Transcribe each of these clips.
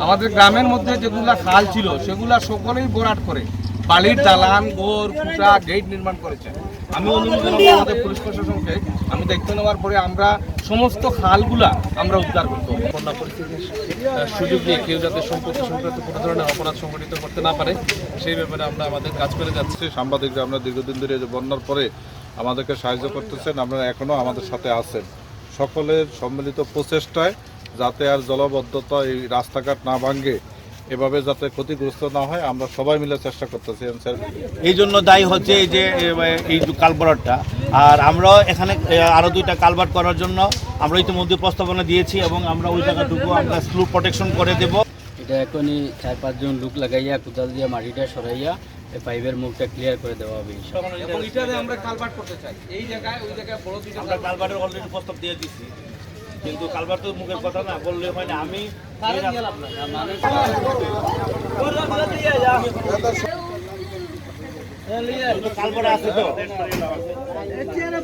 আমাদের গ্রামের মধ্যে যেগুলা খাল ছিল সেগুলা সকলেই ভরাট করে বালির দালান গোর খুঁটা গেট নির্মাণ করেছে। আমি অনুরোধ জানাবো আমাদের পুলিশ প্রশাসনকে, আমি দায়িত্ব নেওয়ার পরে আমরা সমস্ত খালগুলা আমরা উদ্ধার করতে হবে। বন্যা পরিস্থিতির সুযোগ নিয়ে কেউ যাতে সম্পত্তি সংক্রান্ত কোনো ধরনের অপরাধ সংগঠিত করতে না পারে সেই ব্যাপারে আমরা আমাদের কাজ করে যাচ্ছি। সাংবাদিকরা আমরা দীর্ঘদিন ধরে বন্যার পরে আমাদেরকে সাহায্য করতেছেন, আপনারা এখনও আমাদের সাথে আছেন। সকলের সম্মিলিত প্রচেষ্টায় যাতে আর জলবদ্ধতা এই রাস্তাঘাট না ভাঙে, এভাবে যাতে ক্ষতিগ্রস্ত না হয়, আমরা সবাই মিলে চেষ্টা করতেছি। এই জন্য দায়ী হচ্ছে এই যে এই কালভার্টটা, আর আমরাও এখানে আরও 2টা কালভার্ট করার জন্য আমরা ইতিমধ্যে প্রস্তাবনা দিয়েছি এবং আমরা ওই জায়গাটুকু আমরা স্লুপ প্রোটেকশন করে দেব। এটা এখনই 4-5 জন লোক লাগাইয়া কোদাল দিয়ে মাটিটা সরাইয়া এই পাইপের মুখটা ক্লিয়ার করে দেওয়া হবে। এবং এটাতে আমরা কালভার্ট করতে চাই, এই জায়গায় ওই জায়গায় বড় দুইটা আমরা কালভার্টের অলরেডি প্রস্তাব দিয়ে দিচ্ছি, কিন্তু কালভার্ট তো মুখের কথা না বললে হয় না। আমি কালভার্ট আছে তো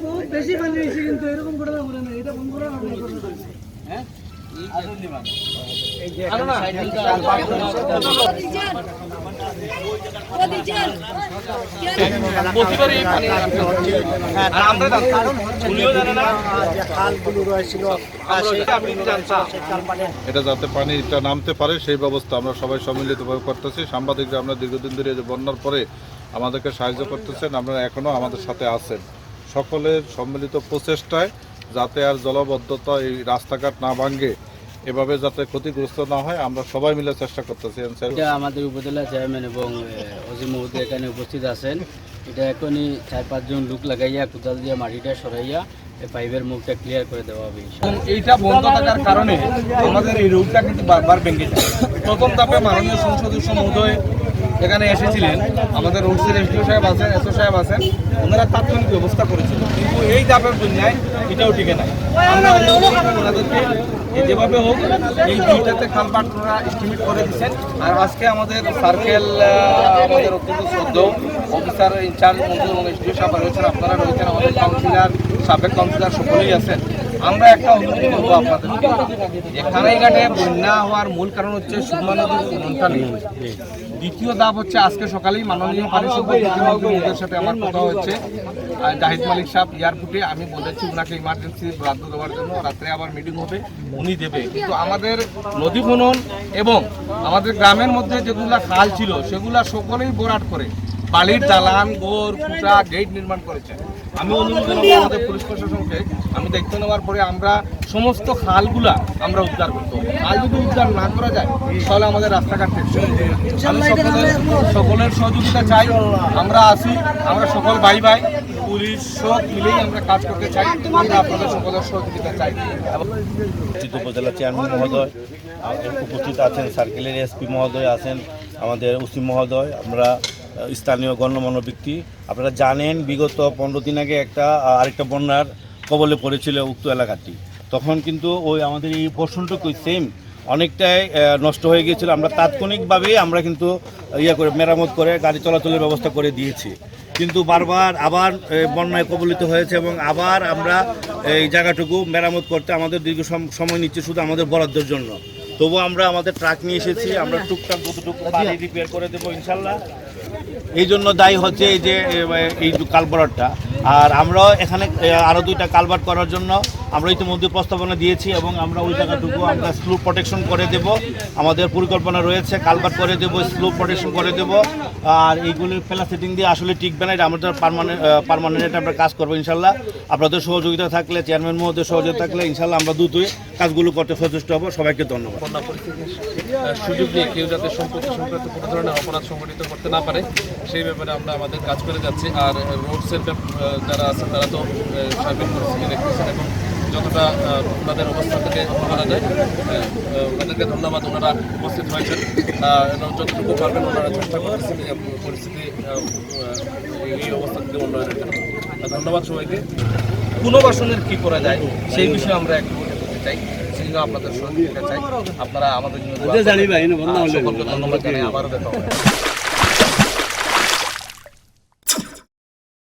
বহুত বেশি পানি হয়েছে, কিন্তু এরকম করে না, এটা বন্ধ করা হ্যাঁ এটা যাতে পানিটা নামতে পারে সেই ব্যবস্থা আমরা সবাই সম্মিলিতভাবে করতেছি। সাংবাদিকরা আমরা দীর্ঘদিন ধরে বন্যার পরে আমাদেরকে সাহায্য করতেছেন, আপনারা এখনও আমাদের সাথে আছেন। সকলের সম্মিলিত প্রচেষ্টায় যাতে আর জলবদ্ধতা এই রাস্তাঘাট না ভাঙে, এভাবে যাতে ক্ষতিগ্রস্ত না হয়, আমরা সবাই মিলে চেষ্টা করতেছি। এটা আমাদের উপজেলা চেয়ারম্যান এবং অজিম মহোদয় এখানে উপস্থিত আছেন। এটা এখনই 4-5 জন লোক লাগাইয়া কোদাল দিয়ে মাটিটা সরাইয়া এই পাইপের মুখটা ক্লিয়ার করে দেওয়া হবে। এবং এইটা বন্ধ থাকার কারণে আমাদের এই রোডটা কিন্তু বারবার ভেঙে যায়। প্রথম ধাপে মাননীয় সংসদ সদস্য মহোদয় এখানে এসেছিলেন, আমাদের রোডসের এসডিও সাহেব আছেন, এসও সাহেব আছেন, ওনারা তাৎক্ষণিক ব্যবস্থা করেছিলেন, কিন্তু এই ধাপের বন্যায় এটাও টিকে নাই। আমরা ওনাদেরকে যেভাবে হোক এই 2টাতে কালভার্ট ওনারা এস্টিমেট করে দিচ্ছেন। আর আজকে আমাদের সার্কেল আমাদের অত্যন্ত শ্রদ্ধেয় অফিসার ইনচার্জ মন্ত্রী এবং এসডিও সাহেব রয়েছেন, আপনারা রয়েছেন, আমাদের কাউন্সিলর সাবেক কাউন্সিলর সকলেই আছেন। আমরা একটা অনুরোধ করবো আপনাদের, খানাইঘাটে বন্যা হওয়ার মূল কারণ হচ্ছে সুরমা নদীর খননটা নেই। দ্বিতীয় ধাপ হচ্ছে আজকে সকালেই মাননীয় পারিষদের সাথে আমার কথা হচ্ছে, জাহিদ মালিক সাহেব এয়ারপোর্টে আমি বলেছি ওনাকে ইমার্জেন্সি বরাদ্দ দেওয়ার জন্য, রাত্রে আবার মিটিং হবে, উনি দেবে। কিন্তু আমাদের নদী খনন এবং আমাদের গ্রামের মধ্যে যেগুলা খাল ছিল সেগুলা সকলেই ভরাট করে বালির দালান গোর খুঁটা গেট নির্মাণ করেছে। আমি অনুরোধ জানাবো আমাদের পুলিশ প্রশাসনকে, আমি দায়িত্ব নেওয়ার পরে আমরা সমস্ত খালগুলা আমরা উদ্ধার করতে হবে। খাল যদি উদ্ধার না করা যায় তাহলে আমাদের রাস্তাঘাট ফেলছে। আমি সকলের সহযোগিতা চাই, আমরা আছি, আমরা সকল ভাই ভাই পুলিশ সব মিলেই আমরা কাজ করতে চাই, আমরা আপনাদের সকলের সহযোগিতা চাই। উপজেলা চেয়ারম্যান মহোদয় উপস্থিত আছেন, সার্কেলের এসপি মহোদয় আছেন, আমাদের ওসি মহোদয়, আমরা স্থানীয় গণ্যমান্য ব্যক্তি। আপনারা জানেন বিগত 15 দিন আগে আরেকটা বন্যার কবলে পড়েছিল উক্ত এলাকাটি। তখন কিন্তু ওই আমাদের এই পোর্শনটুকু সেম অনেকটাই নষ্ট হয়ে গিয়েছিল। আমরা তাৎক্ষণিকভাবেই আমরা কিন্তু করে মেরামত করে গাড়ি চলাচলের ব্যবস্থা করে দিয়েছি, কিন্তু বারবার আবার বন্যায় কবলিত হয়েছে এবং আবার আমরা এই জায়গাটুকু মেরামত করতে আমাদের দীর্ঘ সময় নিচ্ছে শুধু আমাদের বরাদ্দের জন্য। তবু আমরা আমাদের ট্রাক নিয়ে এসেছি, আমরা টুকটাক কতটুকু পানি রিপেয়ার করে দেবো ইনশাল্লাহ। এই জন্য দায়ী হচ্ছে এই যে এই কালভার্টটা, আর আমরাও এখানে আরও 2টা কালভার্ট করার জন্য আমরা ইতিমধ্যে প্রস্তাবনা দিয়েছি এবং আমরা ওই জায়গাটুকু আমরা স্লুপ প্রোটেকশন করে দেব। আমাদের পরিকল্পনা রয়েছে কালভার্ট করে দেব, স্লুপ প্রোটেকশন করে দেব। আর এইগুলি ফেলা সেটিং দিয়ে আসলে টিকবে না, এটা আমাদের পার্মানেন্ট আমরা কাজ করবো ইনশাল্লাহ। আপনাদের সহযোগিতা থাকলে, চেয়ারম্যান মহোদয় সহযোগিতা থাকলে ইনশাল্লাহ আমরা দ্রুতই কাজগুলো করতে সচেষ্ট হব। সবাইকে ধন্যবাদ। বন্যা পরিস্থিতির সুযোগ নিয়ে কেউ যাতে সম্পত্তি সংক্রান্ত কোনো ধরনের অপরাধ সংগঠিত করতে না পারে সেই ব্যাপারে আমরা আমাদের কাজ করে যাচ্ছি। আর রোডসের যারা আছেন তারা তো সার্বিক পরিস্থিতি দেখতেছেন এবং যতটা ওনাদের অবস্থা থেকে করা যায় ওনাদেরকে ধন্যবাদ, ওনারা উপস্থিত হয়েছেন, যতটুকু পারবেন ওনারা চেষ্টা করতেছেন পরিস্থিতি এই অবস্থা থেকে উন্নয়নের জন্য। ধন্যবাদ সবাইকে। পুনর্বাসনের কী করা যায় সেই বিষয়ে আমরা একটু বলতে চাই, সেজন্য আপনাদের সহযোগিতা চাই। আপনারা আমাদের জন্য সকলকে ধন্যবাদ জানাই, আবারও দেখা হবে।